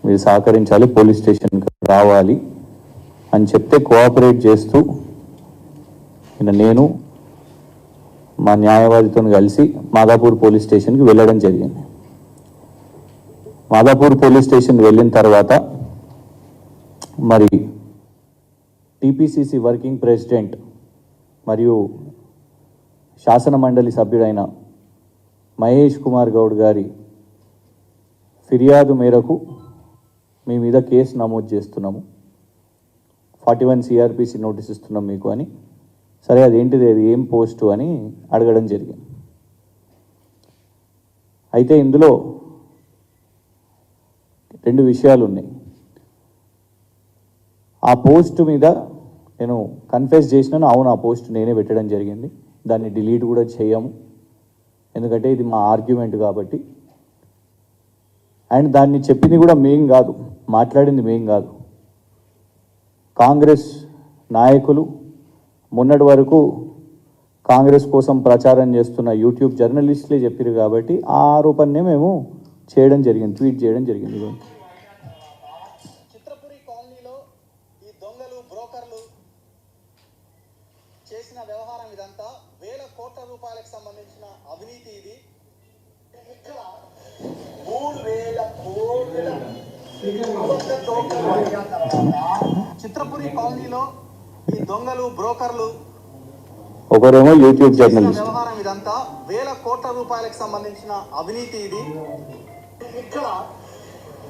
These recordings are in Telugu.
మీరు సహకరించాలి, పోలీస్ స్టేషన్కి రావాలి అని చెప్తే కోఆపరేట్ చేస్తూ నేను మా న్యాయవాదితో కలిసి మాదాపూర్ పోలీస్ స్టేషన్కి వెళ్ళడం జరిగింది. మాదాపూర్ పోలీస్ స్టేషన్కి వెళ్ళిన తర్వాత మరి టీపీసీసీ వర్కింగ్ ప్రెసిడెంట్ మరియు శాసన మండలి సభ్యుడైన మహేష్ కుమార్ గౌడ్ గారి ఫిర్యాదు మేరకు మీ మీద కేసు నమోదు చేస్తున్నాము, 41 సిఆర్పిసి నోటీస్ ఇస్తున్నాం మీకు అని. సరే అదేంటిది, అది ఏం పోస్టు అని అడగడం జరిగింది. అయితే ఇందులో 2 విషయాలు ఉన్నాయి. ఆ పోస్ట్ మీద నేను కన్ఫెస్ చేసినాను, అవును ఆ పోస్ట్ నేనే పెట్టడం జరిగింది, దాన్ని డిలీట్ కూడా చేయము, ఎందుకంటే ఇది మా ఆర్గ్యుమెంట్ కాబట్టి. అండ్ దాన్ని చెప్పింది కూడా మేం కాదు, మాట్లాడింది మేం కాదు, కాంగ్రెస్ నాయకులు, మొన్నటి వరకు కాంగ్రెస్ కోసం ప్రచారం చేస్తున్న యూట్యూబ్ జర్నలిస్టులే చెప్పారు కాబట్టి ఆ ఆరోపణనే మేము చేయడం జరిగింది, ట్వీట్ చేయడం జరిగింది. చిత్రపురి కాలనీలో ఈ దొంగలు బ్రోకర్లు చేసిన వ్యవహారం ఇదంతా వేల కోట్ల రూపాయలకు సంబంధించిన అవినీతి. ఇది 3000 కోట్ల చిత్రపురి కాలనీలో ఈ దొంగలు బ్రోకర్లు ఒకరేమో యూట్యూబ్ జర్నలిస్ట్ వ్యవహారం ఇదంతా వేల కోట్ల రూపాయలకు సంబంధించిన అవినీతి. ఇది ఇక్కడ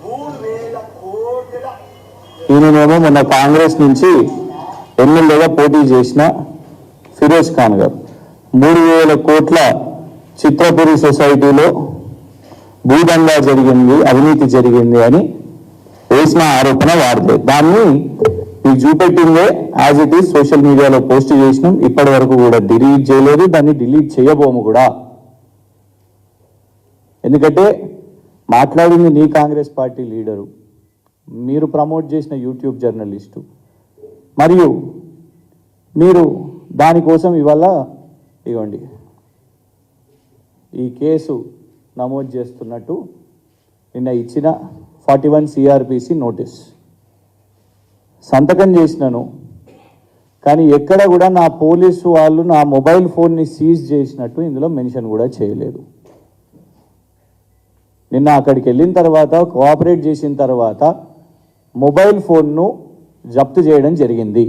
3000 కోట్ల. ఈయనేమో మొన్న కాంగ్రెస్ నుంచి ఎమ్మెల్యేగా పోటీ చేసిన ఫిరోజ్ ఖాన్ గారు 3000 కోట్ల చిత్రపురి సొసైటీలో భూదందా జరిగింది, అవినీతి జరిగింది అని వేసిన ఆరోపణ వాడితే దాన్ని మీకు చూపెట్టిందే యాజ్ ఇట్ ఈస్ సోషల్ మీడియాలో పోస్ట్ చేసినాం. ఇప్పటి వరకు కూడా డిలీట్ చేయలేదు, దాన్ని డిలీట్ చేయబోము కూడా. ఎందుకంటే మాట్లాడింది నీ కాంగ్రెస్ పార్టీ లీడరు, మీరు ప్రమోట్ చేసిన యూట్యూబ్ జర్నలిస్టు, మరియు మీరు దానికోసం ఇవాళ ఇవ్వండి ఈ కేసు నమోదు చేస్తున్నట్టు నిన్న ఇచ్చిన 41 సిఆర్పిసి నోటీస్ సంతకం చేసినాను. కానీ ఎక్కడ కూడా నా పోలీసు వాళ్ళు నా మొబైల్ ఫోన్ని సీజ్ చేసినట్టు ఇందులో మెన్షన్ కూడా చేయలేదు. నిన్న అక్కడికి వెళ్ళిన తర్వాత కోఆపరేట్ చేసిన తర్వాత మొబైల్ ఫోన్ను జప్తు చేయడం జరిగింది.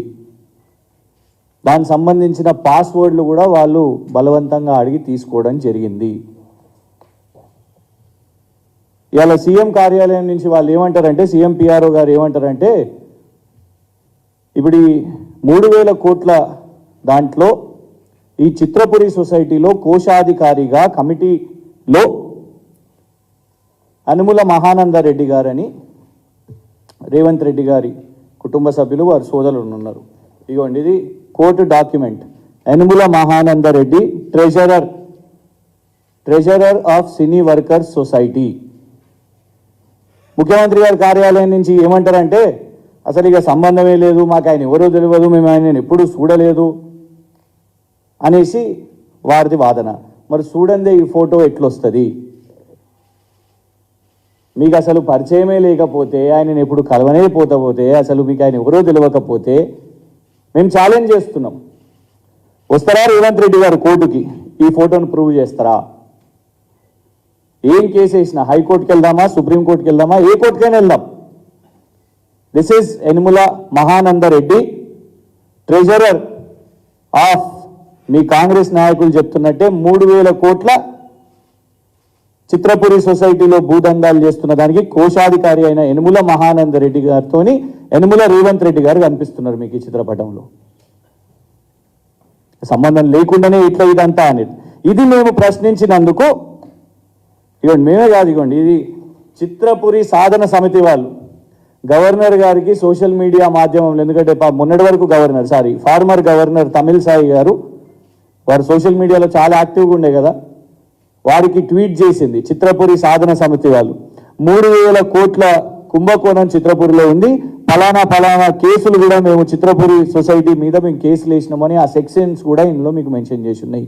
దానికి సంబంధించిన పాస్వర్డ్లు కూడా వాళ్ళు బలవంతంగా అడిగి తీసుకోవడం జరిగింది. ఇవాళ సీఎం కార్యాలయం నుంచి వాళ్ళు ఏమంటారంటే, సీఎం పిఆర్ఓ గారు ఏమంటారంటే, ఇప్పుడు 3000 కోట్ల దాంట్లో ఈ చిత్రపురి సొసైటీలో కోశాధికారిగా కమిటీలో అనుముల మహానందరెడ్డి గారని రేవంత్ రెడ్డి గారి కుటుంబ సభ్యులు వారి సోదరులు ఉన్నారు. ఇదిగోండి, ఇది court document. Anumula Mahanandareddy treasurer of cine workers society. ముఖ్యమంత్రి గారి కార్యాలయం నుంచి ఏమంటారంటే, అసలు ఇక సంబంధమే లేదు, మాకు ఆయన ఎవరో తెలియదు, మేము ఆయన ఎప్పుడూ చూడలేదు అనేసి వారిది వాదన. మరి చూడందే ఈ ఫోటో ఎట్లొస్తుంది? మీకు అసలు పరిచయమే లేకపోతే, ఆయనను ఎప్పుడు కలవనే పోతే, అసలు మీకు ఆయన ఎవరో తెలియకపోతే మేము ఛాలెంజ్ చేస్తున్నాం. వస్తారా రేవంత్ రెడ్డి గారు కోర్టుకి? ఈ ఫోటోను ప్రూవ్ చేస్తారా? ఏం కేసు వేసినా హైకోర్టుకి వెళ్దామా, సుప్రీంకోర్టుకి వెళ్దామా, ఏ కోర్టుకైనా వెళ్దాం. This is Yanamala Mahanandareddy, treasurer of, మీ కాంగ్రెస్ నాయకులు చెప్తున్నట్టే 3000 కోట్ల చిత్రపురి సొసైటీలో భూదందాలు చేస్తున్న దానికి కోశాధికారి అయిన యనుమల మహానందరెడ్డి గారితో యనుమల రేవంత్ రెడ్డి గారు కనిపిస్తున్నారు మీకు ఈ చిత్రపటంలో. సంబంధం లేకుండానే ఇట్లా ఇదంతా అనేది. ఇది మేము ప్రశ్నించినందుకు, ఇవ్వండి మేమే కాదు, ఇవ్వండి ఇది చిత్రపురి సాధన సమితి వాళ్ళు గవర్నర్ గారికి సోషల్ మీడియా మాధ్యమంలో, ఎందుకంటే మొన్నటి వరకు ఫార్మర్ గవర్నర్ తమిళసాయి గారు వారు సోషల్ మీడియాలో చాలా యాక్టివ్గా ఉండే కదా, వారికి ట్వీట్ చేసింది చిత్రపురి సాధన సమితి వాళ్ళు, 3000 కోట్ల కుంభకోణం చిత్రపురిలో ఉంది, ఫలానా కేసులు కూడా మేము చిత్రపురి సొసైటీ మీద మేము కేసులు వేసినామని ఆ సెక్షన్స్ కూడా ఇందులో మీకు మెన్షన్ చేసి ఉన్నాయి.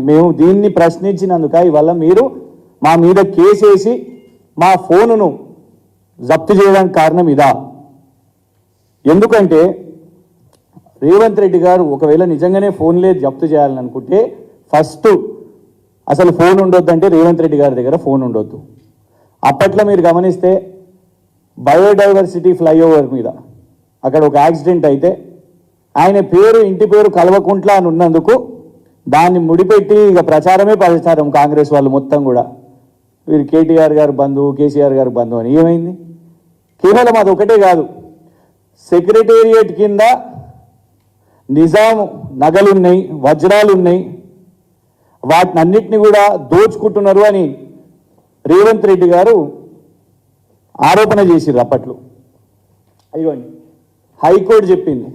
మేము దీన్ని ప్రశ్నించినందుక ఇవాళ మీరు మా మీద కేసు వేసి మా ఫోనును జప్తు చేయడానికి కారణం ఇదా? ఎందుకంటే రేవంత్ రెడ్డి గారు ఒకవేళ నిజంగానే ఫోన్లే జప్తు చేయాలని అనుకుంటే ఫస్ట్ అసలు ఫోన్ ఉండొద్దంటే రేవంత్ రెడ్డి గారి దగ్గర ఫోన్ ఉండొద్దు. అప్పట్లో మీరు గమనిస్తే బయోడైవర్సిటీ ఫ్లైఓవర్ మీద అక్కడ ఒక యాక్సిడెంట్ అయితే ఆయన పేరు ఇంటి పేరు కల్వకుంట్ల అని ఉన్నందుకు దాన్ని ముడిపెట్టి ఇక ప్రచారమే ప్రచారం కాంగ్రెస్ వాళ్ళు మొత్తం కూడా వీరు కేటీఆర్ గారు బంధువు, కేసీఆర్ గారు బంధువు అని. ఏమైంది? కేవలం అది ఒకటే కాదు, సెక్రటేరియట్ కింద నిజాం నగలున్నాయి, వజ్రాలున్నాయి, వాటిని అన్నిటిని కూడా దోచుకుంటున్నారు అని రేవంత్ రెడ్డి గారు ఆరోపణ చేసిర్రు అప్పట్లో. అయ్యోండి, హైకోర్టు చెప్పింది,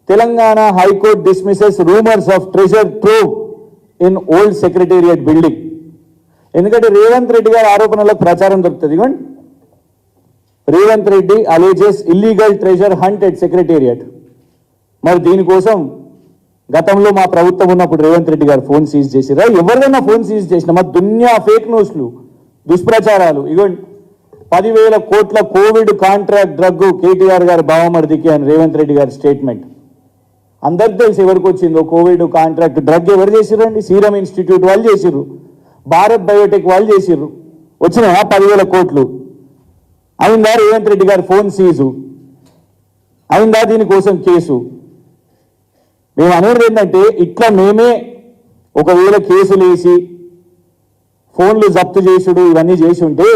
Telangana high court dismisses rumours of treasure trove in old secretariat building. ఎందుకంటే రేవంత్ రెడ్డి గారి ఆరోపణలకు ప్రచారం దొరుకుతుంది. ఇవ్వండి, Revanth Reddy alleges illegal treasure hunt at secretariat. మరి దీనికోసం గతంలో మా ప్రభుత్వం ఉన్నప్పుడు రేవంత్ రెడ్డి గారు ఫోన్ సీజ్ చేసిరా? ఎవరిదైనా ఫోన్ సీజ్ చేసిన మా దున్యా ఫేక్ న్యూస్లు, దుష్ప్రచారాలు. ఇగోండి, 10,000 కోట్ల కోవిడ్ కాంట్రాక్ట్ డ్రగ్ కేటీఆర్ గారు బావమరిదికి అని రేవంత్ రెడ్డి గారి స్టేట్మెంట్. అందరికి తెలిసి ఎవరికి వచ్చిందో కోవిడ్ కాంట్రాక్ట్ డ్రగ్ ఎవరు చేసిర్రండి? సీరం ఇన్స్టిట్యూట్ వాళ్ళు చేసిర్రు, భారత్ బయోటెక్ వాళ్ళు చేసిర్రు. వచ్చినాయా 10,000 కోట్లు? అయిందా రేవంత్ రెడ్డి గారి ఫోన్ సీజు? అయిందా దీనికోసం కేసు? మేము అనేది ఏంటంటే ఇట్లా మేమే ఒకవేళ కేసులు వేసి ఫోన్లు జప్తు చేసుడు ఇవన్నీ చేసి ఉంటే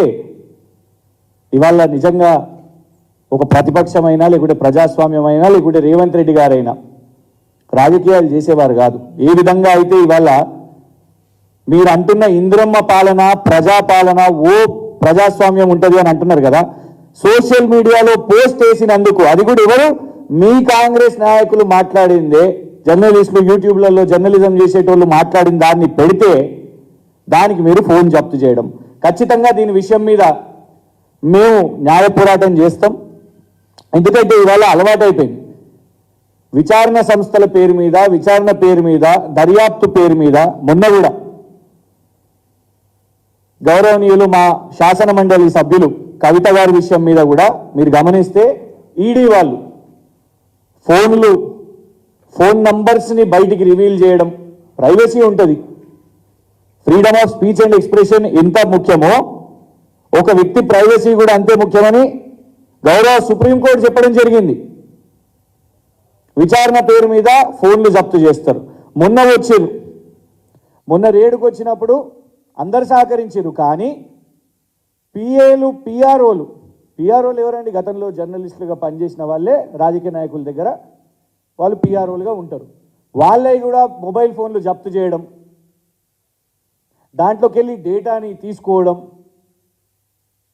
ఇవాళ నిజంగా ఒక ప్రతిపక్షమైనా లేకుంటే ప్రజాస్వామ్యమైనా లేకుంటే రేవంత్ రెడ్డి గారైనా రాజకీయాలు చేసేవారు కాదు. ఏ విధంగా అయితే ఇవాళ మీరు అంటున్న ఇందిరమ్మ పాలన, ప్రజాపాలన, ఓ ప్రజాస్వామ్యం ఉంటుంది అని అంటున్నారు కదా, సోషల్ మీడియాలో పోస్ట్ వేసినందుకు అది కూడా ఎవరు? మీ కాంగ్రెస్ నాయకులు మాట్లాడిందే, జర్నలిస్టులు యూట్యూబ్లలో జర్నలిజం చేసేటోళ్ళు మాట్లాడిన దాన్ని పెడితే దానికి మీరు ఫోన్ జప్తు చేయడం. ఖచ్చితంగా దీని విషయం మీద మేము న్యాయ పోరాటం చేస్తాం. ఎందుకంటే ఇవాళ అలవాటైపోయింది విచారణ సంస్థల పేరు మీద, విచారణ పేరు మీద, దర్యాప్తు పేరు మీద. మొన్న కూడా గౌరవనీయులు మా శాసన మండలి సభ్యులు కవిత గారి విషయం మీద కూడా మీరు గమనిస్తే ఈడీ వాళ్ళు ఫోన్ నంబర్స్ని బయటికి రివీల్ చేయడం. ప్రైవసీ ఉంటుంది, freedom of speech and expression ఎంత ముఖ్యమో ఒక వ్యక్తి ప్రైవసీ కూడా అంతే ముఖ్యమని గౌరవ సుప్రీంకోర్టు చెప్పడం జరిగింది. విచారణ పేరు మీద ఫోన్లు జప్తు చేస్తారు. మొన్న రేడుకు వచ్చినప్పుడు అందరు సహకరించారు, కానీ పిఆర్ఓలు ఎవరండి? గతంలో జర్నలిస్టులుగా పనిచేసిన వాళ్ళే రాజకీయ నాయకుల దగ్గర వాళ్ళు పిఆర్ఓలుగా ఉంటారు. వాళ్ళే కూడా మొబైల్ ఫోన్లు జప్తు చేయడం, దాంట్లోకి వెళ్ళి డేటాని తీసుకోవడం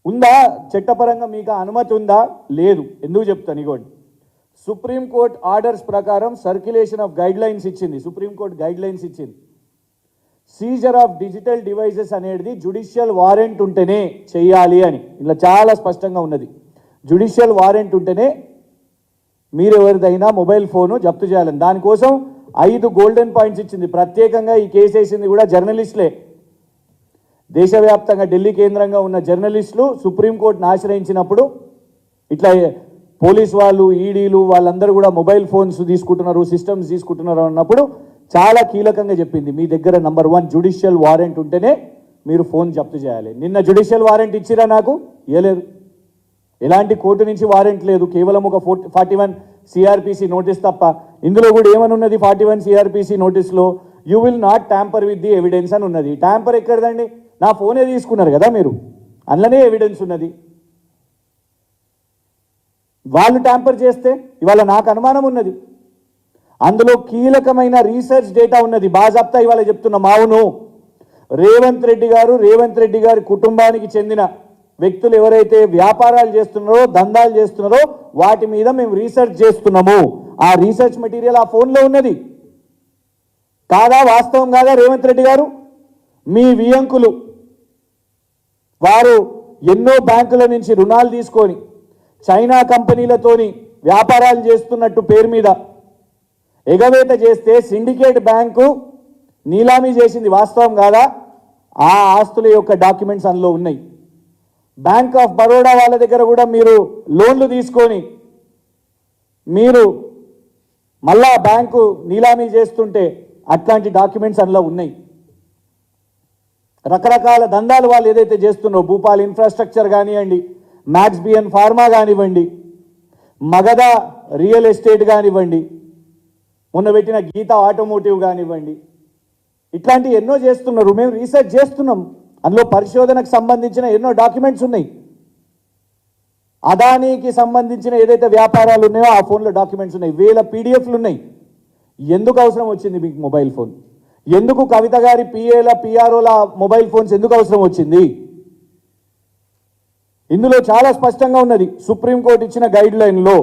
ఉందా? చట్టపరంగా మీకు అనుమతి ఉందా? లేదు. ఎందుకు చెప్తాను, ఇగోండి, సుప్రీంకోర్టు ఆర్డర్స్ ప్రకారం సర్క్యులేషన్ ఆఫ్ గైడ్ లైన్స్ ఇచ్చింది. సుప్రీంకోర్టు గైడ్ లైన్స్ ఇచ్చింది. సీజర్ ఆఫ్ డిజిటల్ డివైసెస్ అనేది జుడిషియల్ వారెంట్ ఉంటేనే చేయాలి అని ఇలా చాలా స్పష్టంగా ఉన్నది. జుడిషియల్ వారెంట్ ఉంటేనే మీరు ఎవరిదైనా మొబైల్ ఫోను జప్తు చేయాలని. దానికోసం 5 గోల్డెన్ పాయింట్స్ ఇచ్చింది. ప్రత్యేకంగా ఈ కేసు వేసింది కూడా జర్నలిస్టులే. దేశవ్యాప్తంగా ఢిల్లీ కేంద్రంగా ఉన్న జర్నలిస్టులు సుప్రీంకోర్టును ఆశ్రయించినప్పుడు ఇట్లా పోలీస్ వాళ్ళు, ఈడీలు వాళ్ళందరూ కూడా మొబైల్ ఫోన్స్ తీసుకుంటున్నారు, సిస్టమ్స్ తీసుకుంటున్నారు అన్నప్పుడు చాలా కీలకంగా చెప్పింది, మీ దగ్గర నంబర్ 1 జుడిషియల్ వారెంట్ ఉంటేనే మీరు ఫోన్ జప్తు చేయాలి. నిన్న జుడిషియల్ వారెంట్ ఇచ్చిరా? నాకు ఇవ్వలేదు. ఎలాంటి కోర్టు నుంచి వారెంట్ లేదు, కేవలం ఒక 41 సిఆర్పిసి నోటీస్ తప్ప. ఇందులో కూడా ఏమని ఉన్నది? 41 సిఆర్పిసి నోటీస్లో you will not tamper with the evidence అని ఉన్నది. ట్యాంపర్ ఎక్కడదండి? నా ఫోనే తీసుకున్నారు కదా మీరు, అందులోనే ఎవిడెన్స్ ఉన్నది. వాళ్ళు ట్యాంపర్ చేస్తే ఇవాళ నాకు అనుమానం ఉన్నది. అందులో కీలకమైన రీసెర్చ్ డేటా ఉన్నది. బాజాప్తా ఇవాళ చెప్తున్నాం. అవును, రేవంత్ రెడ్డి గారి కుటుంబానికి చెందిన వ్యక్తులు ఎవరైతే వ్యాపారాలు చేస్తున్నారో, దందాలు చేస్తున్నారో వాటి మీద మేము రీసెర్చ్ చేస్తున్నాము. ఆ రీసెర్చ్ మెటీరియల్ ఆ ఫోన్లో ఉన్నది. కాదా? వాస్తవం కాదా? రేవంత్ రెడ్డి గారు మీ వియంకులు వారు ఎన్నో బ్యాంకుల నుంచి రుణాలు తీసుకొని చైనా కంపెనీలతోని వ్యాపారాలు చేస్తున్నట్టు పేరు మీద ఎగవేత చేస్తే సిండికేట్ బ్యాంకు నీలామీ చేసింది. వాస్తవం కాదా? ఆ ఆస్తుల యొక్క డాక్యుమెంట్స్ అందులో ఉన్నాయి. బ్యాంక్ ఆఫ్ బరోడా వాళ్ళ దగ్గర కూడా మీరు లోన్లు తీసుకొని మీరు మళ్ళా బ్యాంకు నీలామీ చేస్తుంటే అట్లాంటి డాక్యుమెంట్స్ అందులో ఉన్నాయి. రకరకాల దందాలు వాళ్ళు ఏదైతే చేస్తున్నారో, భూపాల్ ఇన్ఫ్రాస్ట్రక్చర్ కానివ్వండి, మ్యాక్స్ బిఎన్ ఫార్మా కానివ్వండి, మగధ రియల్ ఎస్టేట్ కానివ్వండి, మొన్న పెట్టిన గీతా ఆటోమోటివ్ కానివ్వండి, ఇట్లాంటి ఎన్నో చేస్తున్నారు. మేము రీసెర్చ్ చేస్తున్నాం, అందులో పరిశోధనకు సంబంధించిన ఎన్నో డాక్యుమెంట్స్ ఉన్నాయి. అదానీకి సంబంధించిన ఏదైతే వ్యాపారాలు ఉన్నాయో ఆ ఫోన్లో డాక్యుమెంట్స్ ఉన్నాయి, వేల పీడిఎఫ్లు ఉన్నాయి. ఎందుకు అవసరం వచ్చింది మీకు మొబైల్ ఫోన్? ఎందుకు కవిత గారి పిఏల పిఆర్ఓల మొబైల్ ఫోన్స్ ఎందుకు అవసరం వచ్చింది? ఇందులో చాలా స్పష్టంగా ఉన్నది. సుప్రీంకోర్టు ఇచ్చిన గైడ్ లైన్లో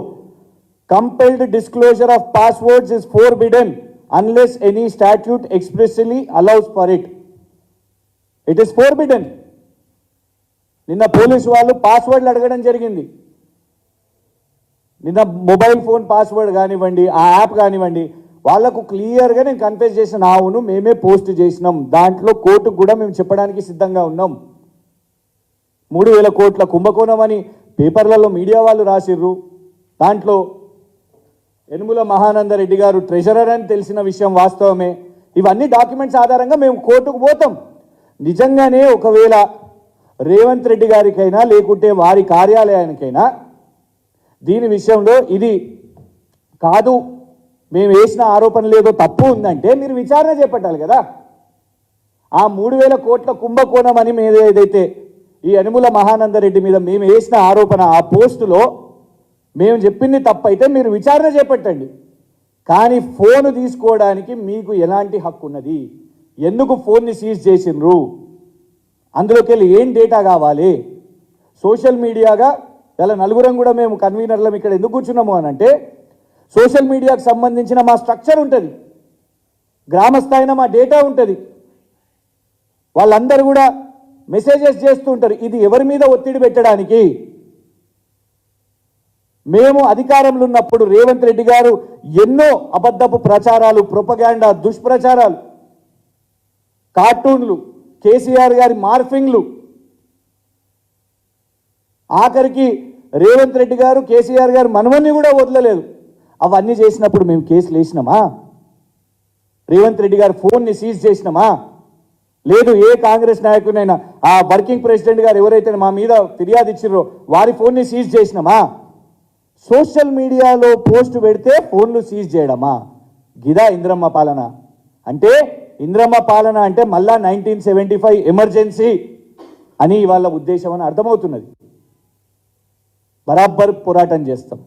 compelled disclosure of passwords is forbidden unless any statute expressly allows for it. It is forbidden. నిన్న పోలీసు వాళ్ళు పాస్వర్డ్లు అడగడం జరిగింది. నిన్న మొబైల్ ఫోన్ పాస్వర్డ్ కానివ్వండి, ఆ యాప్ కానివ్వండి, వాళ్లకు క్లియర్గా నేను కన్ఫెస్ చేసిన, అవును మేమే పోస్ట్ చేసినాం, దాంట్లో కోర్టుకు కూడా మేము చెప్పడానికి సిద్ధంగా ఉన్నాం. 3,000 కోట్ల కుంభకోణం అని పేపర్లలో మీడియా వాళ్ళు రాసిర్రు. దాంట్లో యనుమల మహానందరెడ్డి గారు ట్రెజరర్ అని తెలిసిన విషయం వాస్తవమే. ఇవన్నీ డాక్యుమెంట్స్ ఆధారంగా మేము కోర్టుకు పోతాం. నిజంగానే ఒకవేళ రేవంత్ రెడ్డి గారికైనా లేకుంటే వారి కార్యాలయానికైనా దీని విషయంలో ఇది కాదు, మేము వేసిన ఆరోపణ లేదో తప్పు ఉందంటే మీరు విచారణ చేపట్టాలి కదా. ఆ 3,000 కోట్ల కుంభకోణం అని మీద ఏదైతే ఈ యనుమల మహానందరెడ్డి మీద మేము వేసిన ఆరోపణ, ఆ పోస్టులో మేము చెప్పింది తప్పైతే మీరు విచారణ చేపట్టండి. కానీ ఫోన్ తీసుకోవడానికి మీకు ఎలాంటి హక్కు ఉన్నది? ఎందుకు ఫోన్ని సీజ్ చేసిండ్రు? అందులోకి వెళ్ళి ఏం డేటా కావాలి? సోషల్ మీడియాగా ఇలా నలుగురం కూడా మేము కన్వీనర్లం ఇక్కడ ఎందుకు కూర్చున్నాము అని అంటే, సోషల్ మీడియాకు సంబంధించిన మా స్ట్రక్చర్ ఉంటుంది, గ్రామ స్థాయిన మా డేటా ఉంటుంది. వాళ్ళందరూ కూడా మెసేజెస్ చేస్తూ ఉంటారు. ఇది ఎవరి మీద ఒత్తిడి పెట్టడానికి? మేము అధికారంలో ఉన్నప్పుడు రేవంత్ రెడ్డి గారు ఎన్నో అబద్ధపు ప్రచారాలు, ప్రొపగాండా, దుష్ప్రచారాలు, కార్టూన్లు, కేసీఆర్ గారి మార్ఫింగ్లు, ఆఖరికి రేవంత్ రెడ్డి గారు కేసీఆర్ గారు మనవన్ని కూడా వదలలేదు. అవన్నీ చేసినప్పుడు మేము కేసులు వేసినామా? రేవంత్ రెడ్డి గారు ఫోన్ని సీజ్ చేసినామా? లేదు. ఏ కాంగ్రెస్ నాయకునైనా ఆ వర్కింగ్ ప్రెసిడెంట్ గారు ఎవరైతే మా మీద ఫిర్యాదు ఇచ్చిర్రో వారి ఫోన్ని సీజ్ చేసినామా? సోషల్ మీడియాలో పోస్ట్ పెడితే ఫోన్లు సీజ్ చేయడమా? గిదా ఇంద్రమ్మ పాలన అంటే? ఇంద్రమ్మ పాలన అంటే మళ్ళా 1975 ఎమర్జెన్సీ అని వాళ్ళ ఉద్దేశం అని అర్థమవుతున్నది. బరాబర్ పోరాటం చేస్తాం.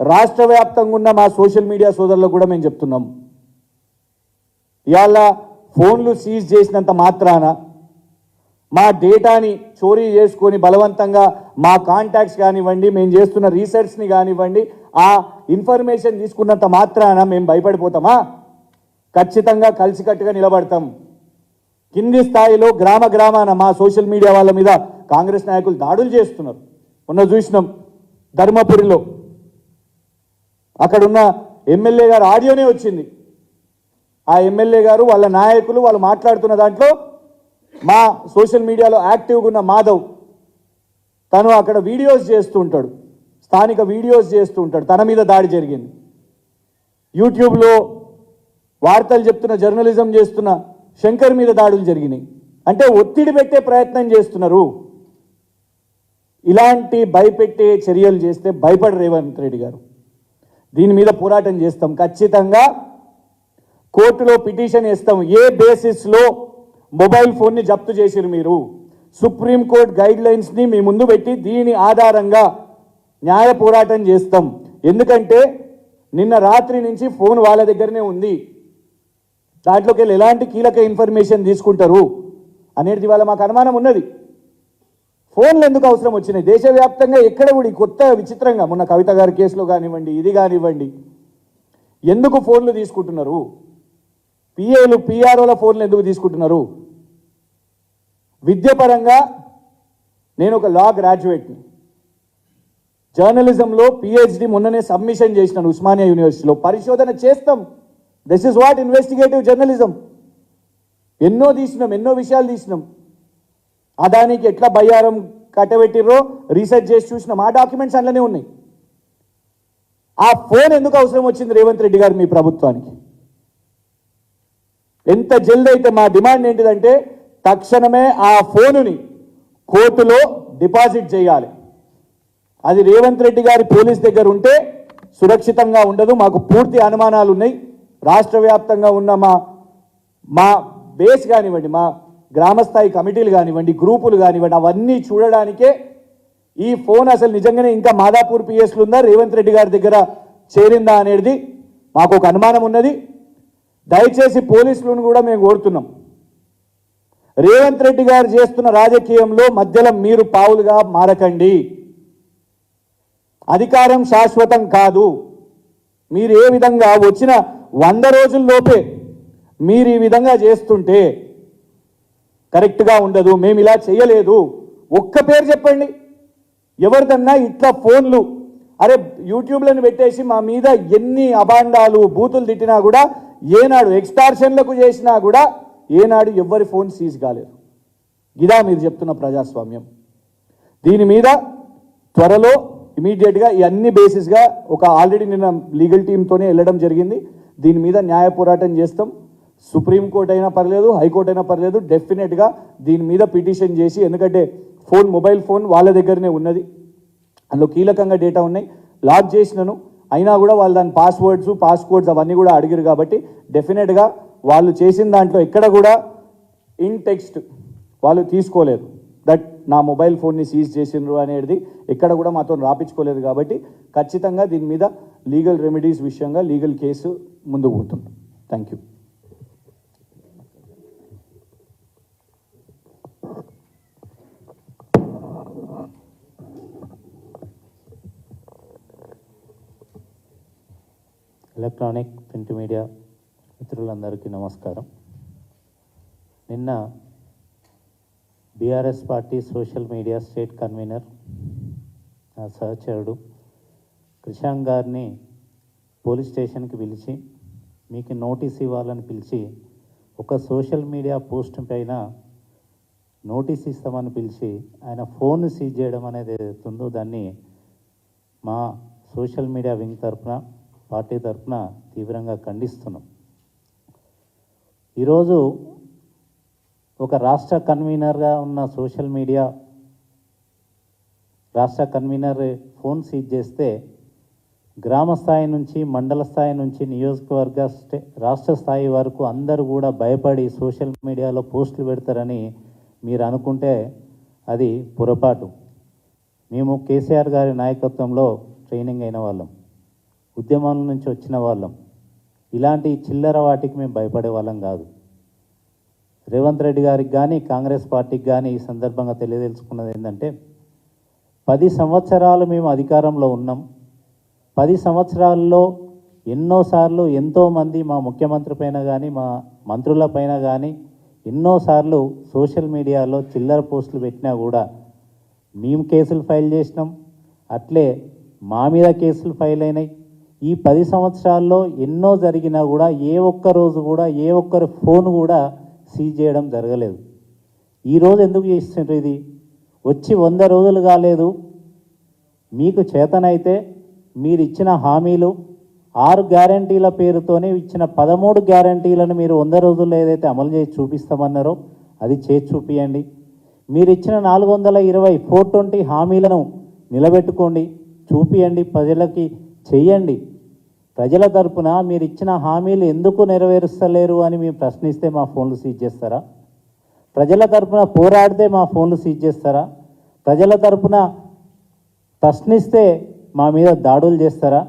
రాష్ట్ర వ్యాప్తంగా ఉన్న మా సోషల్ మీడియా సోదరులకు కూడా మేము చెప్తున్నాం, ఇవాళ ఫోన్లు సీజ్ చేసినంత మాత్రాన మా డేటాని చోరీ చేసుకొని బలవంతంగా మా కాంటాక్ట్స్ కానివ్వండి, మేము చేస్తున్న రీసెర్చ్ని కానివ్వండి, ఆ ఇన్ఫర్మేషన్ తీసుకున్నంత మాత్రాన మేము భయపడిపోతామా? ఖచ్చితంగా కలిసికట్టుగా నిలబడతాం. కింది స్థాయిలో గ్రామ గ్రామాన మా సోషల్ మీడియా వాళ్ళ మీద కాంగ్రెస్ నాయకులు దాడులు చేస్తున్నారు. మొన్న చూసినాం ధర్మపురిలో, అక్కడున్న ఎమ్మెల్యే గారు ఆడియోనే వచ్చింది. ఆ ఎమ్మెల్యే గారు వాళ్ళ నాయకులు వాళ్ళు మాట్లాడుతున్న దాంట్లో మా సోషల్ మీడియాలో యాక్టివ్గా ఉన్న మాధవ్ తను అక్కడ వీడియోస్ చేస్తూ ఉంటాడు, స్థానిక వీడియోస్ చేస్తూ ఉంటాడు. తన మీద దాడి జరిగింది. యూట్యూబ్లో వార్తలు చెప్తున్న, జర్నలిజం చేస్తున్న శంకర్ మీద దాడులు జరిగినాయి. అంటే ఒత్తిడి పెట్టే ప్రయత్నం చేస్తున్నారు. ఇలాంటి భయపెట్టే చర్యలు చేస్తే భయపడ రేవంత్ రెడ్డి గారు. దీని మీద పోరాటం చేస్తాం. ఖచ్చితంగా కోర్టులో పిటిషన్ ఇస్తాం. ఏ బేసిస్లో మొబైల్ ఫోన్ని జప్తు చేసిరు మీరు? సుప్రీంకోర్టు గైడ్ లైన్స్ని మీ ముందు పెట్టి దీని ఆధారంగా న్యాయ పోరాటం చేస్తాం. ఎందుకంటే నిన్న రాత్రి నుంచి ఫోన్ వాళ్ళ దగ్గరనే ఉంది. దాంట్లోకి వెళ్ళి ఎలాంటి కీలక ఇన్ఫర్మేషన్ తీసుకుంటారు అనేది వాళ్ళ మాకు అనుమానం ఉన్నది. ఫోన్లు ఎందుకు అవసరం వచ్చినాయి? దేశవ్యాప్తంగా ఎక్కడ కూడా కొత్త విచిత్రంగా మొన్న కవిత గారి కేసులో కానివ్వండి, ఇది కానివ్వండి, ఎందుకు ఫోన్లు తీసుకుంటున్నారు? పిఏలు పిఆర్ఓల ఫోన్లు ఎందుకు తీసుకుంటున్నారు? విద్యాపరంగా నేను ఒక లా గ్రాడ్యుయేట్ని, జర్నలిజంలో పిహెచ్డి మొన్ననే సబ్మిషన్ చేసినాను ఉస్మానియా యూనివర్సిటీలో. పరిశోధన చేస్తాం. This is what investigative journalism. ఎన్నో తీసినాం, ఎన్నో విషయాలు తీసినాం. అదానికి ఎట్లా బయ్యారం కట్టబెట్టిర్రో రీసెర్చ్ చేసి చూసినాం, ఆ డాక్యుమెంట్స్ అందులోనే ఉన్నాయి. ఆ ఫోన్ ఎందుకు అవసరం వచ్చింది రేవంత్ రెడ్డి గారు మీ ప్రభుత్వానికి? ఎంత జల్ది అయితే మా డిమాండ్ ఏంటిదంటే తక్షణమే ఆ ఫోనుని కోర్టులో డిపాజిట్ చేయాలి. అది రేవంత్ రెడ్డి గారి పోలీస్ దగ్గర ఉంటే సురక్షితంగా ఉండదు. మాకు పూర్తి అనుమానాలు ఉన్నాయి. రాష్ట్ర వ్యాప్తంగా ఉన్న మా బేస్ కానివ్వండి, మా గ్రామస్థాయి కమిటీలు కానివ్వండి, గ్రూపులు కానివ్వండి, అవన్నీ చూడడానికే ఈ ఫోన్ అసలు నిజంగానే ఇంకా మాదాపూర్ పిఎస్లు ఉందా, రేవంత్ రెడ్డి గారి దగ్గర చేరిందా అనేది మాకు ఒక అనుమానం ఉన్నది. దయచేసి పోలీసులను కూడా మేము కోరుతున్నాం, రేవంత్ రెడ్డి గారు చేస్తున్న రాజకీయంలో మధ్యలో మీరు పావులుగా మారకండి. అధికారం శాశ్వతం కాదు. మీరు ఏ విధంగా వచ్చిన 100 రోజుల్లోపే మీరు ఈ విధంగా చేస్తుంటే కరెక్ట్గా ఉండదు. మేము ఇలా చేయలేదు. ఒక్క పేరు చెప్పండి ఎవరిదన్నా ఇట్లా ఫోన్లు. అరే యూట్యూబ్లను పెట్టేసి మా మీద ఎన్ని అబాండాలు బూతులు తిట్టినా కూడా, ఏనాడు ఎక్స్టార్షన్లకు చేసినా కూడా ఏనాడు ఎవరి ఫోన్ సీజ్ కాలేదు. ఇదా మీరు చెప్తున్న ప్రజాస్వామ్యం? దీని మీద త్వరలో ఇమీడియట్గా ఈ అన్ని బేసిస్గా ఒక ఆల్రెడీ నిన్న లీగల్ టీంతోనే వెళ్ళడం జరిగింది. దీని మీద న్యాయ పోరాటం చేస్తాం. సుప్రీంకోర్టు అయినా పర్లేదు, హైకోర్టు అయినా పర్లేదు, డెఫినెట్గా దీని మీద పిటిషన్ చేసి, ఎందుకంటే మొబైల్ ఫోన్ వాళ్ళ దగ్గరనే ఉన్నది, అందులో కీలకంగా డేటా ఉన్నాయి, లాక్ చేసినను అయినా కూడా వాళ్ళు దాని పాస్కోడ్స్ అవన్నీ కూడా అడిగారు. కాబట్టి డెఫినెట్గా వాళ్ళు చేసిన దాంట్లో ఎక్కడ కూడా ఇన్ టెక్స్ట్ వాళ్ళు తీసుకోలేదు దట్ నా మొబైల్ ఫోన్ని సీజ్ చేసిండ్రు అనేది ఎక్కడ కూడా మాతో రాపించుకోలేదు. కాబట్టి ఖచ్చితంగా దీని మీద లీగల్ రెమెడీస్ విషయంగా లీగల్ కేసు ముందుకు పోతుంది. Thank you. Electronic print media మిత్రులందరికీ నమస్కారం. నిన్న BRS party social media state convener నా సహచరుడు కృషాంక్ గారిని పోలీస్ స్టేషన్కి పిలిచి మీకు నోటీస్ ఇవ్వాలని పిలిచి, ఒక సోషల్ మీడియా పోస్ట్ పైన నోటీస్ ఇస్తామని పిలిచి ఆయన ఫోన్ సీజ్ చేయడం అనేది ఏదైతుందో దాన్ని మా సోషల్ మీడియా వింగ్ తరఫున, పార్టీ తరఫున తీవ్రంగా ఖండిస్తున్నాం. ఈరోజు ఒక రాష్ట్ర కన్వీనర్గా ఉన్న సోషల్ మీడియా రాష్ట్ర కన్వీనర్ ఫోన్ సీజ్ చేస్తే గ్రామ స్థాయి నుంచి, మండల స్థాయి నుంచి, నియోజకవర్గ రాష్ట్ర స్థాయి వరకు అందరూ కూడా భయపడి సోషల్ మీడియాలో పోస్టులు పెడతారని మీరు అనుకుంటే అది పొరపాటు. మేము కేసీఆర్ గారి నాయకత్వంలో ట్రైనింగ్ అయిన వాళ్ళం, ఉద్యమాల నుంచి వచ్చిన వాళ్ళం. ఇలాంటి చిల్లర వాటికి మేము భయపడే వాళ్ళం కాదు. రేవంత్ రెడ్డి గారికి కానీ కాంగ్రెస్ పార్టీకి కానీ ఈ సందర్భంగా తెలియదలుచుకున్నది ఏంటంటే, 10 సంవత్సరాలు మేము అధికారంలో ఉన్నాం. 10 సంవత్సరాల్లో ఎన్నోసార్లు ఎంతోమంది మా ముఖ్యమంత్రి పైన కానీ మా మంత్రుల పైన కానీ ఎన్నోసార్లు సోషల్ మీడియాలో చిల్లర పోస్టులు పెట్టినా కూడా మేము కేసులు ఫైల్ చేసినాం. అట్లే మా మీద కేసులు ఫైల్ అయినాయి. ఈ 10 సంవత్సరాల్లో ఎన్నో జరిగినా కూడా ఏ ఒక్క రోజు కూడా ఏ ఒక్కరి ఫోన్ కూడా సీజ్ చేయడం జరగలేదు. ఈరోజు ఎందుకు చేస్తుండ్రు? ఇది వచ్చి 100 రోజులు కాలేదు. మీకు చేతనైతే మీరు ఇచ్చిన హామీలు 6 గ్యారంటీల పేరుతోనే ఇచ్చిన 13 గ్యారంటీలను మీరు 100 రోజుల్లో ఏదైతే అమలు చేసి చూపిస్తామన్నారో అది చేసి చూపియండి. మీరు ఇచ్చిన 420 420 హామీలను నిలబెట్టుకోండి, చూపియండి, ప్రజలకి చెయ్యండి. ప్రజల తరపున మీరు ఇచ్చిన హామీలు ఎందుకు నెరవేరుస్తలేరు అని మేము ప్రశ్నిస్తే మా ఫోన్లు సీజ్ చేస్తారా? ప్రజల తరపున పోరాడితే మా ఫోన్లు సీజ్ చేస్తారా? ప్రజల తరపున ప్రశ్నిస్తే మా మీద దాడులు చేస్తారా?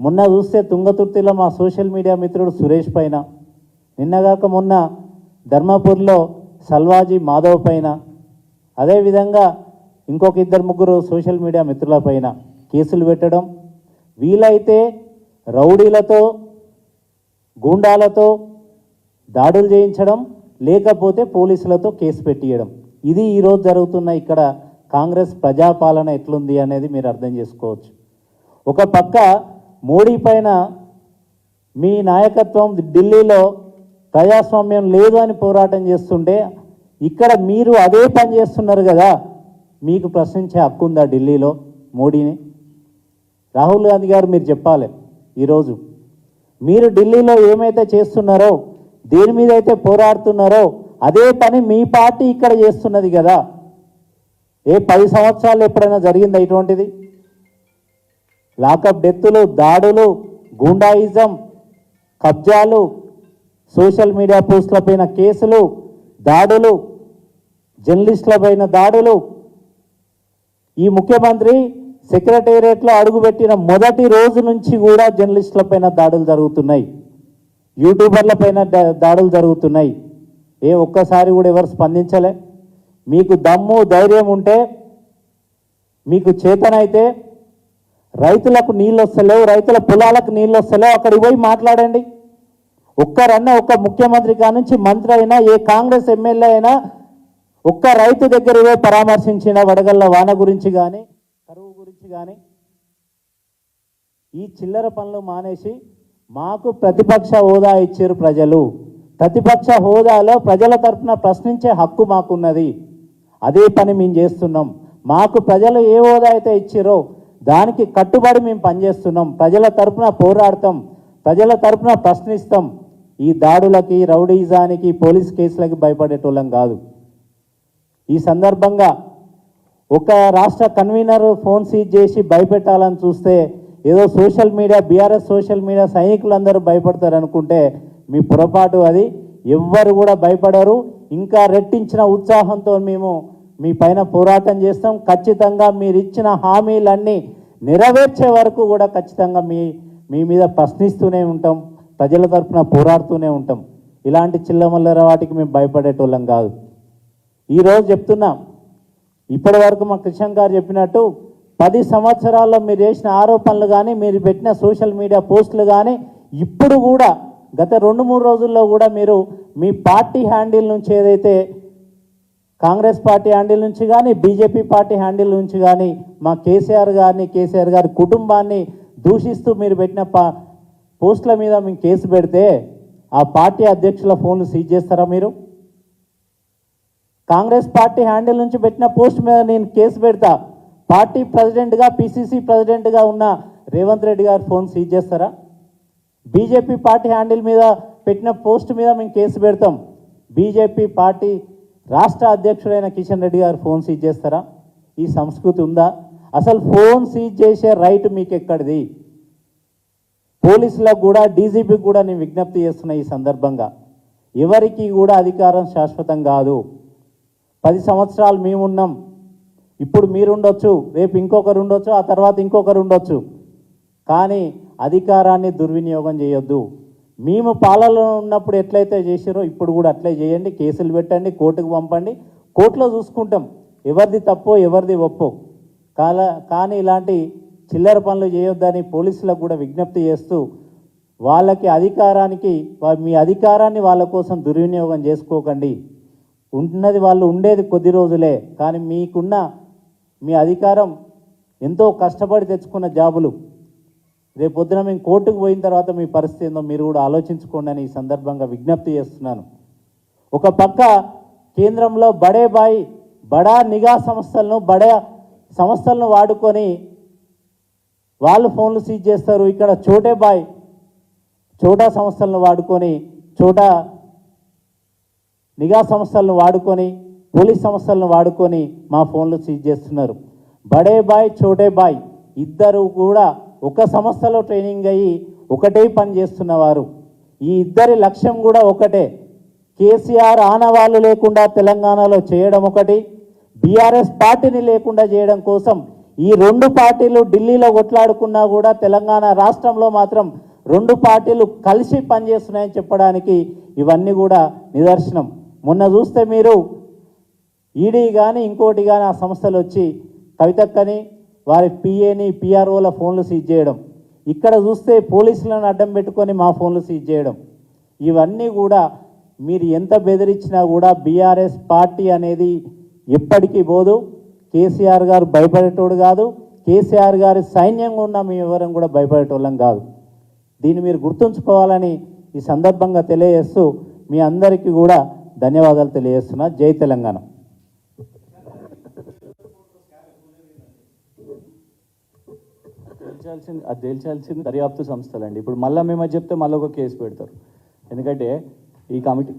మొన్న చూస్తే తుంగతుర్తిలో మా సోషల్ మీడియా మిత్రుడు సురేష్ పైన, నిన్నగాక మొన్న ధర్మపూర్లో సల్వాజీ మాధవ్ పైన, అదేవిధంగా ఇంకొక 2-3 సోషల్ మీడియా మిత్రుల పైన కేసులు పెట్టడం, వీలైతే రౌడీలతో గూండాలతో దాడులు చేయించడం, లేకపోతే పోలీసులతో కేసు పెట్టియడం. ఇది ఈరోజు జరుగుతున్న ఇక్కడ కాంగ్రెస్ ప్రజాపాలన ఎట్లుంది అనేది మీరు అర్థం చేసుకోవచ్చు. ఒక పక్క మోడీ పైన మీ నాయకత్వం ఢిల్లీలో ప్రజాస్వామ్యం లేదు అని పోరాటం చేస్తుంటే, ఇక్కడ మీరు అదే పని చేస్తున్నారు కదా. మీకు ప్రశ్నించే హక్కు ఉందా ఢిల్లీలో మోడీని? రాహుల్ గాంధీ గారు మీరు చెప్పాలి. ఈరోజు మీరు ఢిల్లీలో ఏమైతే చేస్తున్నారో, దేని మీద అయితే పోరాడుతున్నారో అదే పని మీ పార్టీ ఇక్కడ చేస్తున్నది కదా. ఏ 10 సంవత్సరాలు ఎప్పుడైనా జరిగిందా ఇటువంటిది? లాకప్ డెత్తులు, దాడులు, గూండాయిజం, కబ్జాలు, సోషల్ మీడియా పోస్టులపైన కేసులు, దాడులు, జర్నలిస్టులపైన దాడులు. ఈ ముఖ్యమంత్రి సెక్రటేరియట్లో అడుగుపెట్టిన మొదటి రోజు నుంచి కూడా జర్నలిస్టులపైన దాడులు జరుగుతున్నాయి, యూట్యూబర్లపైన దాడులు జరుగుతున్నాయి. ఒక్కసారి కూడా ఎవరు స్పందించలే? మీకు దమ్ము ధైర్యం ఉంటే, మీకు చేతనైతే రైతులకు నీళ్ళు వస్తలేవు, రైతుల పొలాలకు నీళ్ళు వస్తలేవు, అక్కడికి పోయి మాట్లాడండి. ఒక్క ముఖ్యమంత్రి కానుంచి మంత్రి అయినా, ఏ కాంగ్రెస్ ఎమ్మెల్యే అయినా ఒక్క రైతు దగ్గర పోయి పరామర్శించిన వడగళ్ళ వాన గురించి కానీ, కరువు గురించి కానీ? ఈ చిల్లర పనులు మానేసి మాకు ప్రతిపక్ష హోదా ఇచ్చారు ప్రజలు, ప్రతిపక్ష హోదాలో ప్రజల తరఫున ప్రశ్నించే హక్కు మాకున్నది, అదే పని మేము చేస్తున్నాం. మాకు ప్రజలు ఏ హోదా అయితే ఇచ్చారో దానికి కట్టుబడి మేము పనిచేస్తున్నాం. ప్రజల తరఫున పోరాడతాం, ప్రజల తరఫున ప్రశ్నిస్తాం. ఈ దాడులకి, రౌడీజానికి, పోలీస్ కేసులకి భయపడేటోళ్ళం కాదు. ఈ సందర్భంగా ఒక రాష్ట్ర కన్వీనర్ ఫోన్ సీజ్ చేసి భయపెట్టాలని చూస్తే ఏదో social media, BRS social media సైనికులందరూ భయపడతారు అనుకుంటే మీ పొరపాటు అది. ఎవ్వరు కూడా భయపడరు. ఇంకా రెట్టించిన ఉత్సాహంతో మేము మీ పైన పోరాటం చేస్తాం. ఖచ్చితంగా మీరు ఇచ్చిన హామీలన్నీ నెరవేర్చే వరకు కూడా ఖచ్చితంగా మీ మీద ప్రశ్నిస్తూనే ఉంటాం, ప్రజల తరఫున పోరాడుతూనే ఉంటాం. ఇలాంటి చిల్లమల్లర వాటికి మేము భయపడేటోళ్ళం కాదు. ఈరోజు చెప్తున్నాం, ఇప్పటి వరకు మా కృష్ణ గారు చెప్పినట్టు 10 సంవత్సరాల్లో మీరు చేసిన ఆరోపణలు కానీ, మీరు పెట్టిన సోషల్ మీడియా పోస్టులు కానీ, ఇప్పుడు కూడా గత 2-3 రోజుల్లో కూడా మీరు మీ పార్టీ హ్యాండిల్ నుంచి ఏదైతే కాంగ్రెస్ పార్టీ హ్యాండిల్ నుంచి కానీ, బీజేపీ పార్టీ హ్యాండిల్ నుంచి కానీ మా కేసీఆర్ గారి కుటుంబాన్ని దూషిస్తూ మీరు పెట్టిన పోస్టుల మీద మేము కేసు పెడితే ఆ పార్టీ అధ్యక్షుల ఫోన్లు సీజ్ చేస్తారా మీరు? కాంగ్రెస్ పార్టీ హ్యాండిల్ నుంచి పెట్టిన పోస్ట్ మీద నేను కేసు పెడతా, పార్టీ ప్రెసిడెంట్గా, పిసిసి ప్రెసిడెంట్గా ఉన్న రేవంత్ రెడ్డి గారు ఫోన్ సీజ్ చేస్తారా? బీజేపీ పార్టీ హ్యాండిల్ మీద పెట్టిన పోస్ట్ మీద మేము కేసు పెడతాం, బీజేపీ పార్టీ రాష్ట్ర అధ్యక్షుడైన కిషన్ రెడ్డి గారు ఫోన్ సీజ్ చేస్తారా? ఈ సంస్కృతి ఉందా? అసలు ఫోన్ సీజ్ చేసే రైట్ మీకు ఎక్కడిది? పోలీసులకు కూడా, డీజీపీకి కూడా నేను విజ్ఞప్తి చేస్తున్నా ఈ సందర్భంగా, ఎవరికి కూడా అధికారం శాశ్వతం కాదు. 10 సంవత్సరాలు మేమున్నాం, ఇప్పుడు మీరుండొచ్చు, రేపు ఇంకొకరు ఉండొచ్చు, ఆ తర్వాత ఇంకొకరు ఉండొచ్చు. కానీ అధికారాన్ని దుర్వినియోగం చేయొద్దు. మేము పాలనలో ఉన్నప్పుడు ఎట్లయితే చేసారో ఇప్పుడు కూడా అట్లే చేయండి. కేసులు పెట్టండి, కోర్టుకు పంపండి, కోర్టులో చూసుకుంటాం ఎవరిది తప్పో ఎవరిది ఒప్పో. కానీ ఇలాంటి చిల్లర పనులు చేయొద్దని పోలీసులకు కూడా విజ్ఞప్తి చేస్తూ, వాళ్ళకి మీ అధికారాన్ని వాళ్ళ కోసం దుర్వినియోగం చేసుకోకండి. ఉన్నది వాళ్ళు ఉండేది కొద్ది రోజులే, కానీ మీకున్న మీ అధికారం ఎంతో కష్టపడి తెచ్చుకున్న జాబులు. రేపొద్దున మేము కోర్టుకు పోయిన తర్వాత మీ పరిస్థితి ఏందో మీరు కూడా ఆలోచించుకోండి అని ఈ సందర్భంగా విజ్ఞప్తి చేస్తున్నాను. ఒక పక్క కేంద్రంలో బడా నిఘా సంస్థలను వాడుకొని వాళ్ళు ఫోన్లు సీజ్ చేస్తారు. ఇక్కడ చోటా సంస్థలను వాడుకొని, నిఘా సంస్థలను వాడుకొని, పోలీస్ సంస్థలను వాడుకొని మా ఫోన్లు సీజ్ చేస్తున్నారు. చోటే బాయ్ ఇద్దరు కూడా ఒక సంస్థలో ట్రైనింగ్ అయ్యి ఒకటే పని చేస్తున్నవారు. ఈ ఇద్దరి లక్ష్యం కూడా ఒకటే, కేసీఆర్ ఆనవాళ్ళు లేకుండా తెలంగాణలో చేయడం ఒకటి, బీఆర్ఎస్ పార్టీని లేకుండా చేయడం కోసం ఈ 2 పార్టీలు ఢిల్లీలో కొట్లాడుకున్నా కూడా తెలంగాణ రాష్ట్రంలో మాత్రం 2 పార్టీలు కలిసి పనిచేస్తున్నాయని చెప్పడానికి ఇవన్నీ కూడా నిదర్శనం. మొన్న చూస్తే మీరు ఈడీ కానీ ఇంకోటి కానీ ఆ సంస్థలు వచ్చి కవితక్కని, వారి పిఏని, పిఆర్ఓల ఫోన్లు సీజ్ చేయడం, ఇక్కడ చూస్తే పోలీసులను అడ్డం పెట్టుకొని మా ఫోన్లు సీజ్ చేయడం, ఇవన్నీ కూడా మీరు ఎంత బెదిరించినా కూడా బీఆర్ఎస్ పార్టీ అనేది ఎప్పటికీ పోదు. కేసీఆర్ గారు భయపడేటోడు కాదు, కేసీఆర్ గారి సైన్యంగా ఉన్న మేము ఎవరం కూడా భయపడేటోళ్ళం కాదు. దీన్ని మీరు గుర్తుంచుకోవాలని ఈ సందర్భంగా తెలియజేస్తూ మీ అందరికీ కూడా ధన్యవాదాలు తెలియజేస్తున్నా. జై తెలంగాణ. తేల్చాల్సింది దర్యాప్తు సంస్థలండి. ఇప్పుడు మళ్ళీ మేము అది చెప్తే మళ్ళీ ఒక కేసు పెడతారు. ఎందుకంటే ఈ కమిటీ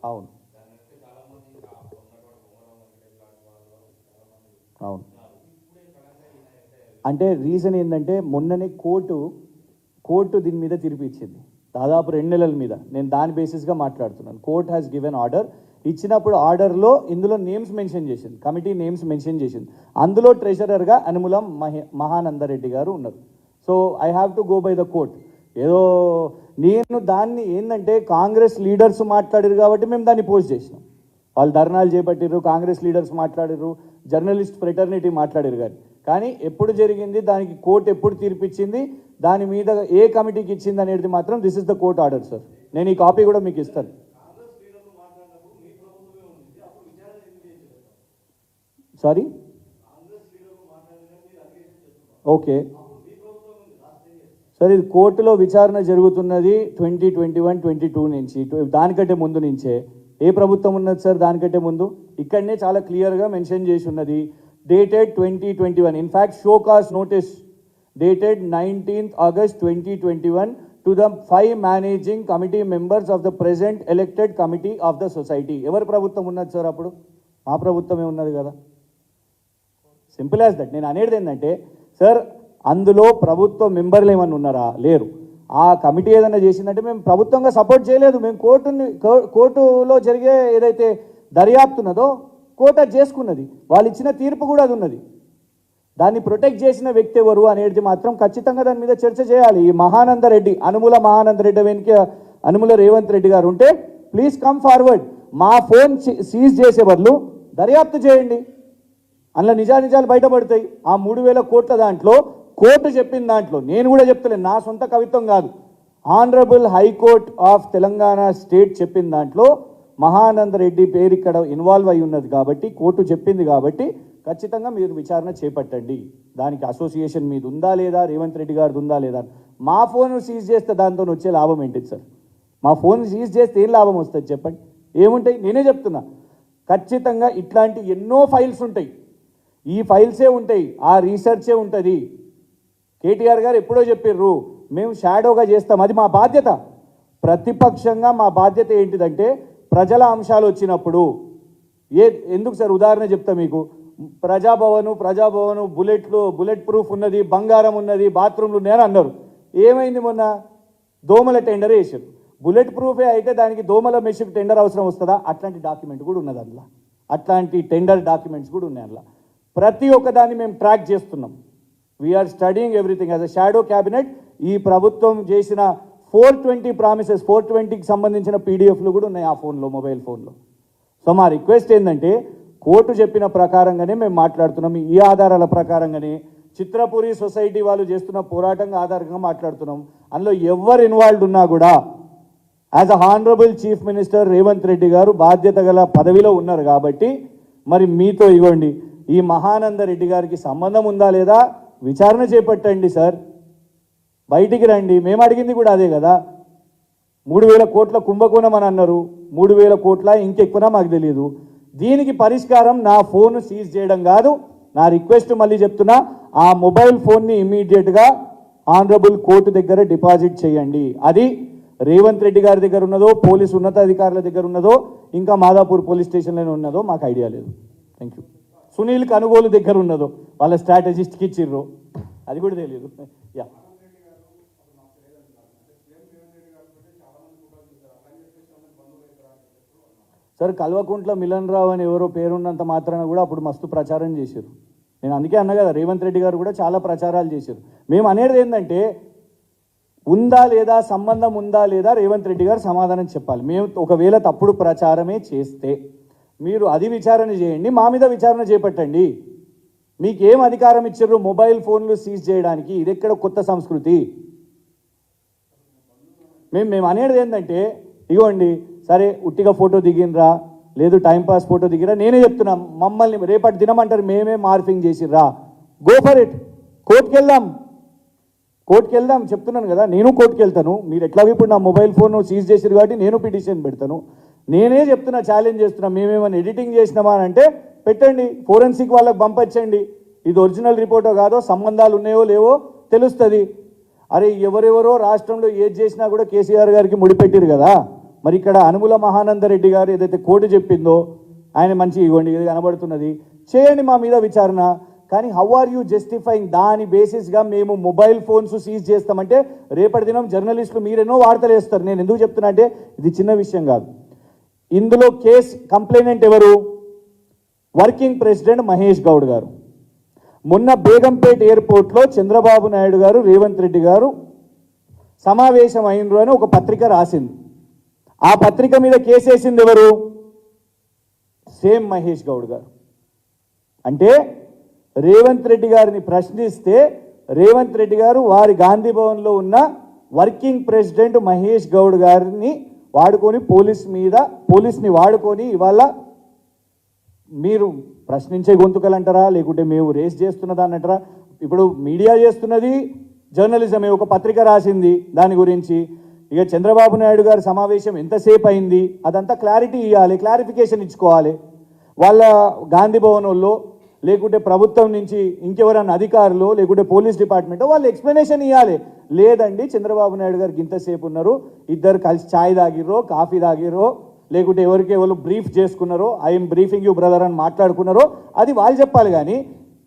అవును అవును అంటే రీజన్ ఏంటంటే మొన్ననే కోర్టు దీని మీద తీర్పు ఇచ్చింది దాదాపు 2 నెలల మీద. నేను దాని బేసిస్గా మాట్లాడుతున్నాను. Court has given order. ఇచ్చినప్పుడు ఆర్డర్లో ఇందులో నేమ్స్ మెన్షన్ చేసింది, కమిటీ నేమ్స్ మెన్షన్ చేసింది. అందులో ట్రెజరర్గా అనుములం మహానందరెడ్డి గారు ఉన్నారు. So I have to go by the court. ఏదో నేను దాన్ని ఏంటంటే కాంగ్రెస్ లీడర్స్ మాట్లాడారు కాబట్టి మేము దాన్ని పోస్ట్ చేసినాం. వాళ్ళు ధర్నాలు చేపట్టారు, కాంగ్రెస్ లీడర్స్ మాట్లాడారు, జర్నలిస్ట్ ఫ్రెటర్నిటీ మాట్లాడారు. కానీ ఎప్పుడు జరిగింది, దానికి కోర్టు ఎప్పుడు తీర్పిచ్చింది, దాని మీద ఏ కమిటీకి ఇచ్చింది అనేది మాత్రం this is the court order sir. నేను ఈ కాపీ కూడా మీకు ఇస్తాను. సారీ ఓకే సార్, ఇది కోర్టులో విచారణ జరుగుతున్నది 2021-22 నుంచి, దానికంటే ముందు నుంచే. ఏ ప్రభుత్వం ఉన్నది సార్ దానికంటే ముందు? ఇక్కడనే చాలా క్లియర్గా మెన్షన్ చేసి ఉన్నది, dated 2021. In fact show cause notice dated 19th August 2021 to the 5 managing committee members of the present elected committee of the society. ఎవరి ప్రభుత్వం ఉన్నది సార్ అప్పుడు? మా ప్రభుత్వమే ఉన్నది కదా. Simple as that. నేను అనేది ఏంటంటే సార్, అందులో ప్రభుత్వ మెంబర్లు ఏమన్నా ఉన్నారా? లేరు. ఆ కమిటీ ఏదైనా చేసిందంటే మేము ప్రభుత్వంగా సపోర్ట్ చేయలేదు. మేము కోర్టులో జరిగే ఏదైతే దర్యాప్తు ఉన్నదో కోర్టు అది చేసుకున్నది. వాళ్ళు ఇచ్చిన తీర్పు కూడా అది ఉన్నది. దాన్ని ప్రొటెక్ట్ చేసిన వ్యక్తి ఎవరు అనేది మాత్రం ఖచ్చితంగా దాని మీద చర్చ చేయాలి. ఈ మహానందరెడ్డి, అనుముల మహానందరెడ్డి వెనుక అనుముల రేవంత్ రెడ్డి గారు ఉంటే ప్లీజ్ కమ్ ఫార్వర్డ్. మా ఫోన్ సీజ్ చేసే బదులు దర్యాప్తు చేయండి, అందులో నిజానిజాలు బయటపడతాయి. ఆ 3,000 కోట్ల దాంట్లో కోర్టు చెప్పిన దాంట్లో, నేను కూడా చెప్తలేను, నా సొంత కవిత్వం కాదు, honourable high court of Telangana state చెప్పిన దాంట్లో మహానందరెడ్డి పేరు ఇక్కడ ఇన్వాల్వ్ అయి ఉన్నది కాబట్టి, కోర్టు చెప్పింది కాబట్టి ఖచ్చితంగా మీరు విచారణ చేపట్టండి. దానికి అసోసియేషన్ మీద ఉందా లేదా, రేవంత్ రెడ్డి గారిది ఉందా లేదా. మా ఫోన్ సీజ్ చేస్తే దాంతో వచ్చే లాభం ఏంటి సార్? మా ఫోన్ సీజ్ చేస్తే ఏం లాభం వస్తుంది చెప్పండి? ఏముంటాయి? నేనే చెప్తున్నా, ఖచ్చితంగా ఇట్లాంటి ఎన్నో ఫైల్స్ ఉంటాయి. ఈ ఫైల్సే ఉంటాయి, ఆ రీసెర్చే ఉంటుంది. కేటీఆర్ గారు ఎప్పుడో చెప్పిర్రు, మేము షాడోగా చేస్తాం, అది మా బాధ్యత. ప్రతిపక్షంగా మా బాధ్యత ఏంటిదంటే ప్రజల అంశాలు వచ్చినప్పుడు ఎందుకు సార్, ఉదాహరణ చెప్తా మీకు. ప్రజాభవను బుల్లెట్ ప్రూఫ్ ఉన్నది, బంగారం ఉన్నది, బాత్రూమ్లు ఉన్నాయని అన్నారు. ఏమైంది? మొన్న దోమల టెండర్ వేసారు. బుల్లెట్ ప్రూఫే అయితే దానికి దోమల మెషిన్ టెండర్ అవసరం వస్తుందా? అట్లాంటి డాక్యుమెంట్ కూడా ఉన్నది అందులో, అట్లాంటి టెండర్ డాక్యుమెంట్స్ కూడా ఉన్నాయి అందులో. ప్రతి ఒక్కదాన్ని మేము ట్రాక్ చేస్తున్నాం. We're studying everything as a shadow cabinet. ఈ ప్రభుత్వం చేసిన 420 ప్రామిసెస్, 420కి సంబంధించిన పీడిఎఫ్లు కూడా ఉన్నాయి ఆ ఫోన్లో, మొబైల్ ఫోన్లో. సో మా రిక్వెస్ట్ ఏంటంటే కోర్టు చెప్పిన ప్రకారంగానే మేము మాట్లాడుతున్నాం. ఈ ఆధారాల ప్రకారంగానే చిత్రపురి సొసైటీ వాళ్ళు చేస్తున్న పోరాటంగా ఆధారంగా మాట్లాడుతున్నాం. అందులో ఎవరు ఇన్వాల్వ్డ్ ఉన్నా కూడా as a honourable chief minister Revanth Reddy గారు బాధ్యత గల పదవిలో ఉన్నారు కాబట్టి, మరి మీతో ఇవ్వండి, ఈ మహానంద రెడ్డి గారికి సంబంధం ఉందా లేదా విచారణ చేపట్టండి సార్. బయటికి రండి. మేము అడిగింది కూడా అదే కదా. 3,000 కోట్ల కుంభకోణం అని అన్నారు. 3,000 కోట్ల ఇంకెక్కువనా మాకు తెలియదు. దీనికి పరిష్కారం నా ఫోన్ సీజ్ చేయడం కాదు. నా రిక్వెస్ట్ మళ్ళీ చెప్తున్నా, ఆ మొబైల్ ఫోన్ని ఇమ్మీడియట్గా ఆనరబుల్ కోర్టు దగ్గర డిపాజిట్ చేయండి. అది రేవంత్ రెడ్డి గారి దగ్గర ఉన్నదో, పోలీసు ఉన్నతాధికారుల దగ్గర ఉన్నదో, ఇంకా మాదాపూర్ పోలీస్ స్టేషన్లోనే ఉన్నదో మాకు ఐడియా లేదు. Thank you. సునీల్ కనుగోలు దగ్గర ఉన్నదో, వాళ్ళ స్ట్రాటజిస్ట్కి ఇచ్చిర్రు, అది కూడా తెలియదు. యా సార్, కల్వకుంట్ల మిలన్ రావు అని ఎవరో పేరున్నంత మాత్రాన కూడా అప్పుడు మస్తు ప్రచారం చేశారు. నేను అందుకే అన్నా కదా, రేవంత్ రెడ్డి గారు కూడా చాలా ప్రచారాలు చేశారు. మేము అనేది ఏంటంటే ఉందా లేదా, సంబంధం ఉందా లేదా, రేవంత్ రెడ్డి గారు సమాధానం చెప్పాలి. మేము ఒకవేళ తప్పుడు ప్రచారమే చేస్తే మీరు అది విచారణ చేయండి, మా మీద విచారణ చేపట్టండి. మీకేం అధికారం ఇచ్చారు మొబైల్ ఫోన్లు సీజ్ చేయడానికి? ఇది ఎక్కడ కొత్త సంస్కృతి? మేము అనేది ఏంటంటే, ఇగోండి సరే, ఉట్టిగా ఫోటో దిగినరా, లేదు టైంపాస్ ఫోటో దిగిరా, నేనే చెప్తున్నా, మమ్మల్ని రేపటి దినమంటారు మేమే మార్ఫింగ్ చేసిర్రా, గో ఫర్ ఇట్. కోర్టుకి వెళ్దాం చెప్తున్నాను కదా, నేను కోర్టుకి వెళ్తాను. మీరు ఎట్లాగో ఇప్పుడు నా మొబైల్ ఫోన్ సీజ్ చేసిరు కాబట్టి నేను పిటిషన్ పెడతాను. నేనే చెప్తున్నా, ఛాలెంజ్ చేస్తున్నా, మేమేమైనా ఎడిటింగ్ చేసినామా అని అంటే పెట్టండి, ఫోరెన్సిక్ వాళ్ళకి పంపించండి, ఇది ఒరిజినల్ రిపోర్టో కాదో, సంబంధాలు ఉన్నాయో లేవో తెలుస్తుంది. అరే ఎవరెవరో రాష్ట్రంలో ఏది చేసినా కూడా కేసీఆర్ గారికి ముడిపెట్టిరు కదా, మరి ఇక్కడ అనుముల మహానందరెడ్డి గారు ఏదైతే కోర్టు చెప్పిందో ఆయన మంచి ఇవ్వండి, ఇది కనబడుతున్నది, చేయండి మా మీద విచారణ. కానీ హౌ ఆర్ యూ జస్టిఫైయింగ్? దాని బేసిస్గా మేము మొబైల్ ఫోన్స్ సీజ్ చేస్తామంటే రేపటి దినం జర్నలిస్టులు మీరెన్నో వార్తలు వేస్తారు. నేను ఎందుకు చెప్తున్నా అంటే ఇది చిన్న విషయం కాదు. ఇందులో కంప్లైనెంట్ ఎవరు? వర్కింగ్ ప్రెసిడెంట్ మహేష్ గౌడ్ గారు. మొన్న బేగంపేట్ ఎయిర్పోర్ట్లో చంద్రబాబు నాయుడు గారు, రేవంత్ రెడ్డి గారు సమావేశం అయినరు అని ఒక పత్రిక రాసింది. ఆ పత్రిక మీద కేసేసింది ఎవరు? సేమ్ మహేష్ గౌడ్ గారు. అంటే రేవంత్ రెడ్డి గారిని ప్రశ్నిస్తే రేవంత్ రెడ్డి గారు వారి గాంధీ భవన్లో ఉన్న వర్కింగ్ ప్రెసిడెంట్ మహేష్ గౌడ్ గారిని వాడుకొని పోలీస్ని వాడుకొని ఇవాళ మీరు ప్రశ్నించే గొంతుకలు అంటారా, లేకుంటే మేము రేస్ చేస్తున్నదాన్ని అంటారా? ఇప్పుడు మీడియా చేస్తున్నది జర్నలిజమే, ఒక పత్రిక రాసింది దాని గురించి. ఇక చంద్రబాబు నాయుడు గారి సమావేశం ఎంతసేపు అయింది అదంతా క్లారిటీ ఇవ్వాలి, క్లారిఫికేషన్ ఇచ్చుకోవాలి. వాళ్ళ గాంధీ భవనంలో లేకుంటే ప్రభుత్వం నుంచి ఇంకెవరన్నా అధికారులు లేకుంటే పోలీస్ డిపార్ట్మెంట్ వాళ్ళు ఎక్స్ప్లెనేషన్ ఇవ్వాలి. లేదండి చంద్రబాబు నాయుడు గారికి ఇంతసేపు ఉన్నారు, ఇద్దరు కలిసి ఛాయ్ తాగిర్రో కాఫీ తాగిర్రో లేకుంటే ఎవరికి ఎవరు బ్రీఫ్ చేసుకున్నారో, ఐఎమ్ బ్రీఫింగ్ యూ బ్రదర్ అని మాట్లాడుకున్నారో అది వాళ్ళు చెప్పాలి. కానీ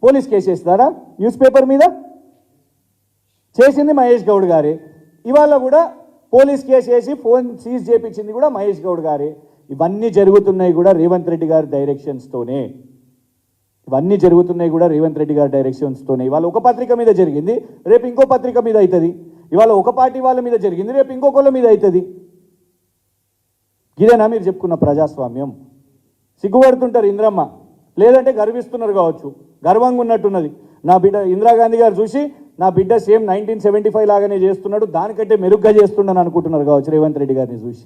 పోలీస్ కేసు వేస్తారా? న్యూస్ పేపర్ మీద చేసింది మహేష్ గౌడ్ గారే. ఇవాళ కూడా పోలీస్ కేసు వేసి ఫోన్ సీజ్ చేయించింది కూడా మహేష్ గౌడ్ గారే. ఇవన్నీ జరుగుతున్నాయి కూడా రేవంత్ రెడ్డి గారి డైరెక్షన్స్తోనే. ఇవాళ ఒక పత్రిక మీద జరిగింది, రేపు ఇంకో పత్రిక మీద అవుతుంది. ఇవాళ ఒక పార్టీ వాళ్ళ మీద జరిగింది, రేపు ఇంకొకళ్ళ మీద అవుతుంది. ఇదేనా మీరు చెప్పుకున్న ప్రజాస్వామ్యం? సిగ్గుపడుతుంటారు ఇంద్రమ్మ, లేదంటే గర్విస్తున్నారు కావచ్చు, గర్వంగా ఉన్నట్టున్నది. నా బిడ్డ ఇందిరాగాంధీ గారు చూసి నా బిడ్డ సేమ్ 1975 లాగానే చేస్తున్నాడు, దానికంటే మెరుగ్గా చేస్తున్నాను అనుకుంటున్నారు కావచ్చు రేవంత్ రెడ్డి గారిని చూసి.